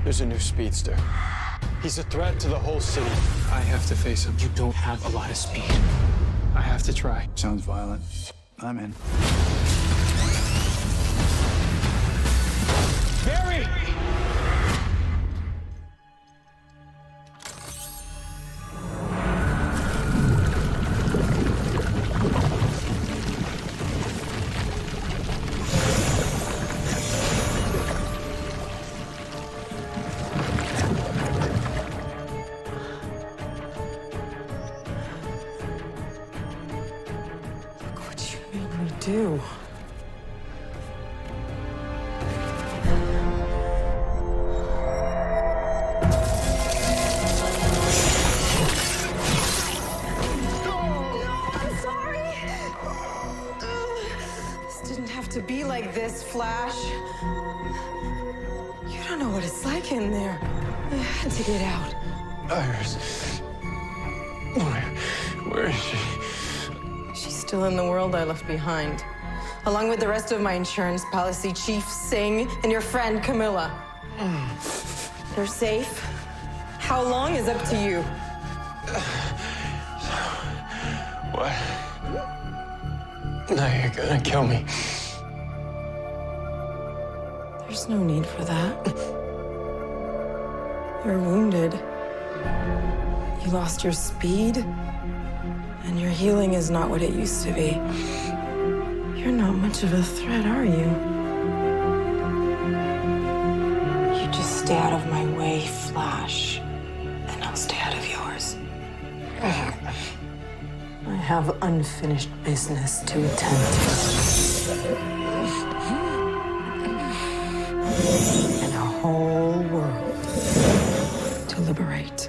There's a new speedster. He's a threat to the whole city. I have to face him. You don't have a lot of speed. I have to try. Sounds violent. I'm in. Barry! What you made me do? To be like this, Flash. You don't know what it's like in there. I had to get out. Iris. Where is she? She's still in the world I left behind, along with the rest of my insurance policy, Chief Singh and your friend Camilla. They're safe. How long is up to you? What? Now you're gonna kill me. There's no need for that. You're wounded. You lost your speed, and your healing is not what it used to be. You're not much of a threat, are you? You just stay out of my way, Flash, and I'll stay out of yours. I have unfinished business to attend to. And a whole world to liberate.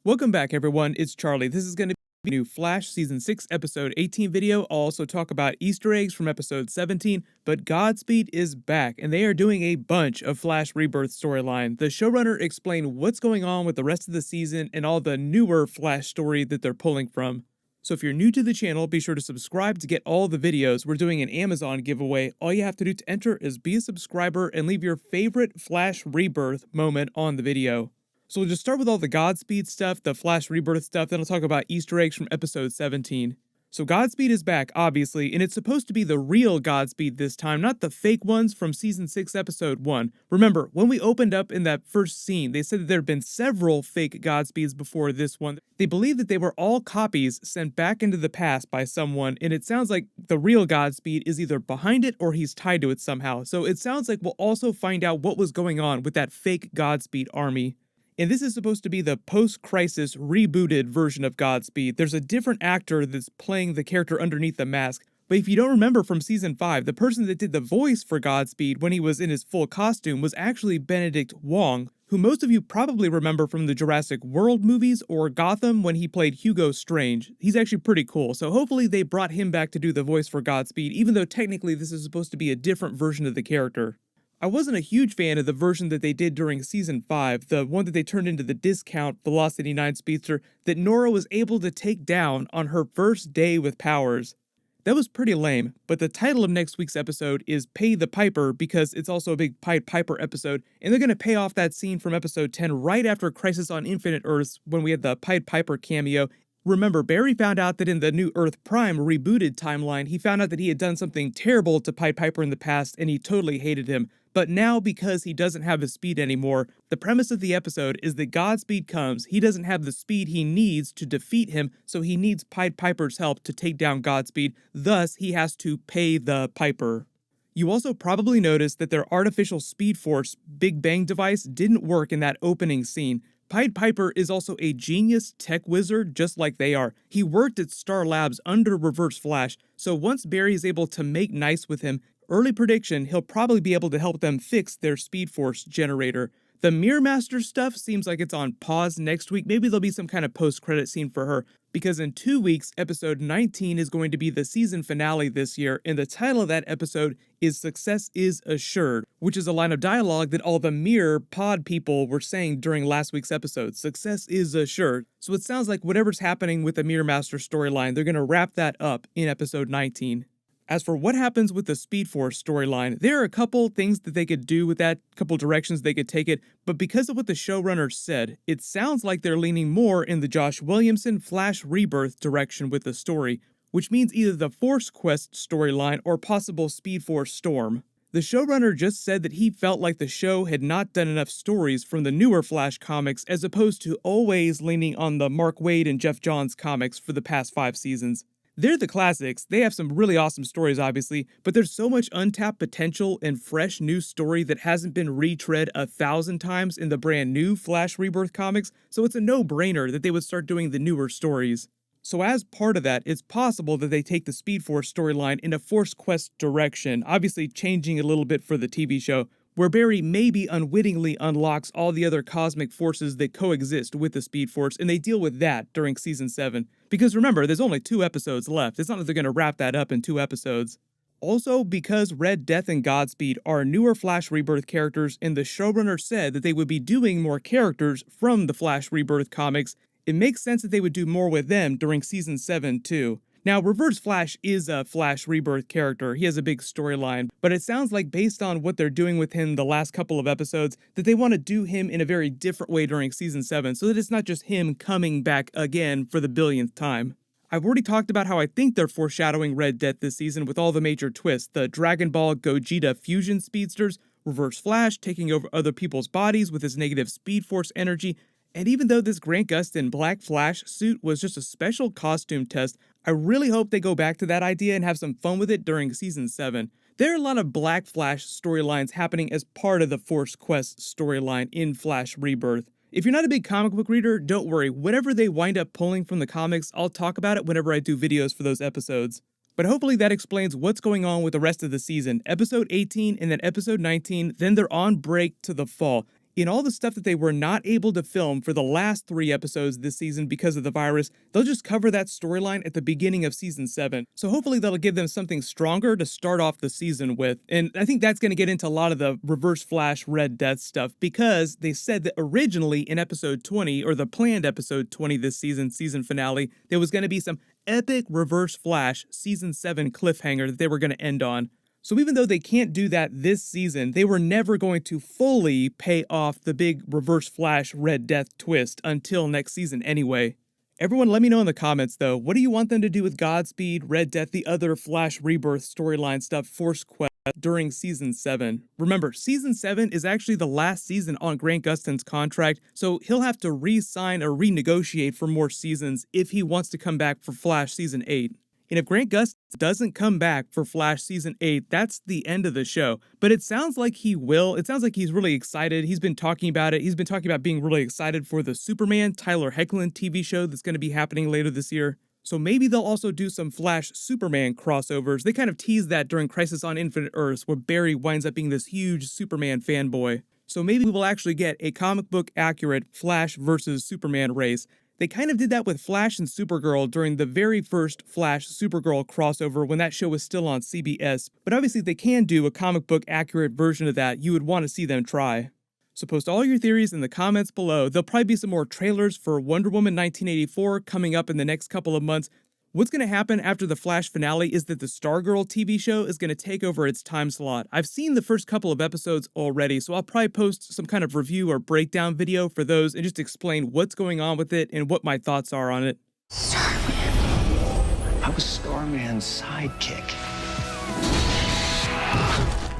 Welcome back, everyone. It's Charlie. This is going to be a new Flash Season 6, Episode 18 video. I'll also talk about Easter eggs from Episode 17, but Godspeed is back, and they are doing a bunch of Flash Rebirth storyline. The showrunner explained what's going on with the rest of the season and all the newer Flash story that they're pulling from. So if you're new to the channel, be sure to subscribe to get all the videos. We're doing an Amazon giveaway. All you have to do to enter is be a subscriber and leave your favorite Flash Rebirth moment on the video. So we'll just start with all the Godspeed stuff, the Flash Rebirth stuff, then I'll talk about Easter eggs from Episode 17. So Godspeed is back, obviously, and it's supposed to be the real Godspeed this time, not the fake ones from Season 6, Episode 1. Remember, when we opened up in that first scene, they said that there had been several fake Godspeeds before this one. They believe that they were all copies sent back into the past by someone, and it sounds like the real Godspeed is either behind it or he's tied to it somehow. So it sounds like we'll also find out what was going on with that fake Godspeed army. And this is supposed to be the post-crisis rebooted version of Godspeed. There's a different actor that's playing the character underneath the mask. But if you don't remember from Season 5, the person that did the voice for Godspeed when he was in his full costume was actually Benedict Wong, who most of you probably remember from the Jurassic World movies or Gotham when he played Hugo Strange. He's actually pretty cool, so hopefully they brought him back to do the voice for Godspeed, even though technically this is supposed to be a different version of the character. I wasn't a huge fan of the version that they did during Season 5, the one that they turned into the discount Velocity 9 Speedster that Nora was able to take down on her first day with powers. That was pretty lame, but the title of next week's episode is Pay the Piper because it's also a big Pied Piper episode, and they're going to pay off that scene from Episode 10 right after Crisis on Infinite Earths when we had the Pied Piper cameo. Remember, Barry found out that in the new Earth Prime rebooted timeline, he found out that he had done something terrible to Pied Piper in the past, and he totally hated him. But now, because he doesn't have his speed anymore, the premise of the episode is that Godspeed comes, he doesn't have the speed he needs to defeat him, so he needs Pied Piper's help to take down Godspeed, thus he has to pay the Piper. You also probably noticed that their artificial Speed Force Big Bang device didn't work in that opening scene. Pied Piper is also a genius tech wizard just like they are. He worked at Star Labs under Reverse Flash, so once Barry is able to make nice with him, early prediction, he'll probably be able to help them fix their Speed Force generator. The Mirror Master stuff seems like it's on pause next week. Maybe there'll be some kind of post-credit scene for her, because in 2 weeks, episode 19 is going to be the season finale this year, and the title of that episode is Success is Assured, which is a line of dialogue that all the Mirror pod people were saying during last week's episode. Success is assured. So it sounds like whatever's happening with the Mirror Master storyline, they're going to wrap that up in episode 19. As for what happens with the Speed Force storyline, there are a couple things that they could do with that, a couple directions they could take it, but because of what the showrunners said, it sounds like they're leaning more in the Josh Williamson Flash Rebirth direction with the story, which means either the Force Quest storyline or possible Speed Force Storm. The showrunner just said that he felt like the show had not done enough stories from the newer Flash comics as opposed to always leaning on the Mark Waid and Jeff Johns comics for the past 5 seasons. They're the classics, they have some really awesome stories obviously, but there's so much untapped potential and fresh new story that hasn't been retread 1,000 times in the brand new Flash Rebirth comics, so it's a no-brainer that they would start doing the newer stories. So as part of that, it's possible that they take the Speed Force storyline in a Force Quest direction, obviously changing a little bit for the TV show, where Barry maybe unwittingly unlocks all the other cosmic forces that coexist with the Speed Force, and they deal with that during Season 7. Because remember, there's only 2 episodes left, it's not like they're going to wrap that up in 2 episodes. Also, because Red Death and Godspeed are newer Flash Rebirth characters, and the showrunner said that they would be doing more characters from the Flash Rebirth comics, it makes sense that they would do more with them during Season 7 too. Now, Reverse Flash is a Flash Rebirth character, he has a big storyline, but it sounds like based on what they're doing with him the last couple of episodes, that they want to do him in a very different way during Season 7, so that it's not just him coming back again for the billionth time. I've already talked about how I think they're foreshadowing Red Death this season with all the major twists, the Dragon Ball Gogeta fusion speedsters, Reverse Flash taking over other people's bodies with his negative Speed Force energy, and even though this Grant Gustin Black Flash suit was just a special costume test, I really hope they go back to that idea and have some fun with it during Season 7. There are a lot of Black Flash storylines happening as part of the Force Quest storyline in Flash Rebirth. If you're not a big comic book reader, don't worry, whatever they wind up pulling from the comics, I'll talk about it whenever I do videos for those episodes. But hopefully that explains what's going on with the rest of the season. Episode 18 and then episode 19, then they're on break to the fall. In all the stuff that they were not able to film for the last 3 episodes this season because of the virus, they'll just cover that storyline at the beginning of Season 7. So hopefully that'll give them something stronger to start off the season with. And I think that's going to get into a lot of the Reverse Flash Red Death stuff because they said that originally in episode 20, or the planned episode 20 this season finale, there was going to be some epic Reverse Flash Season 7 cliffhanger that they were going to end on. So even though they can't do that this season, they were never going to fully pay off the big Reverse Flash Red Death twist until next season anyway. Everyone let me know in the comments though, what do you want them to do with Godspeed, Red Death, the other Flash Rebirth storyline stuff, Force Quest during Season 7? Remember, Season 7 is actually the last season on Grant Gustin's contract, so he'll have to re-sign or renegotiate for more seasons if he wants to come back for Flash Season 8. And if Grant Gustin doesn't come back for Flash Season 8, that's the end of the show. But it sounds like he will. It sounds like he's really excited. He's been talking about it. He's been talking about being really excited for the Superman Tyler Hoechlin TV show that's going to be happening later this year. So maybe they'll also do some Flash Superman crossovers. They kind of teased that during Crisis on Infinite Earths, where Barry winds up being this huge Superman fanboy. So maybe we will actually get a comic book accurate Flash versus Superman race. They kind of did that with Flash and Supergirl during the very first Flash Supergirl crossover when that show was still on CBS, but obviously they can do a comic book accurate version of that. You would want to see them try. So post all your theories in the comments below. There'll probably be some more trailers for Wonder Woman 1984 coming up in the next couple of months. What's going to happen after the Flash finale is that the Stargirl TV show is going to take over its time slot. I've seen the first couple of episodes already, so I'll probably post some kind of review or breakdown video for those and just explain what's going on with it and what my thoughts are on it. I was Starman's sidekick.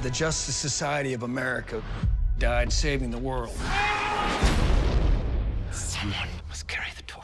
The Justice Society of America died saving the world. Someone must carry the torch.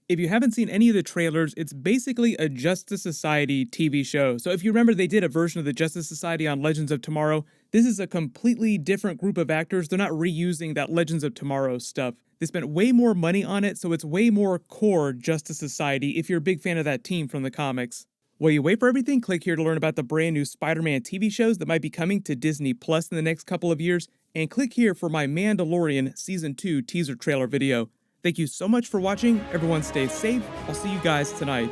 If you haven't seen any of the trailers, it's basically a Justice Society TV show. So if you remember, they did a version of the Justice Society on Legends of Tomorrow. This is a completely different group of actors. They're not reusing that Legends of Tomorrow stuff. They spent way more money on it, so it's way more core Justice Society if you're a big fan of that team from the comics. While you wait for everything, click here to learn about the brand new Spider-Man TV shows that might be coming to Disney Plus in the next couple of years. and click here for my Mandalorian Season 2 teaser trailer video. Thank you so much for watching. Everyone stay safe. I'll see you guys tonight.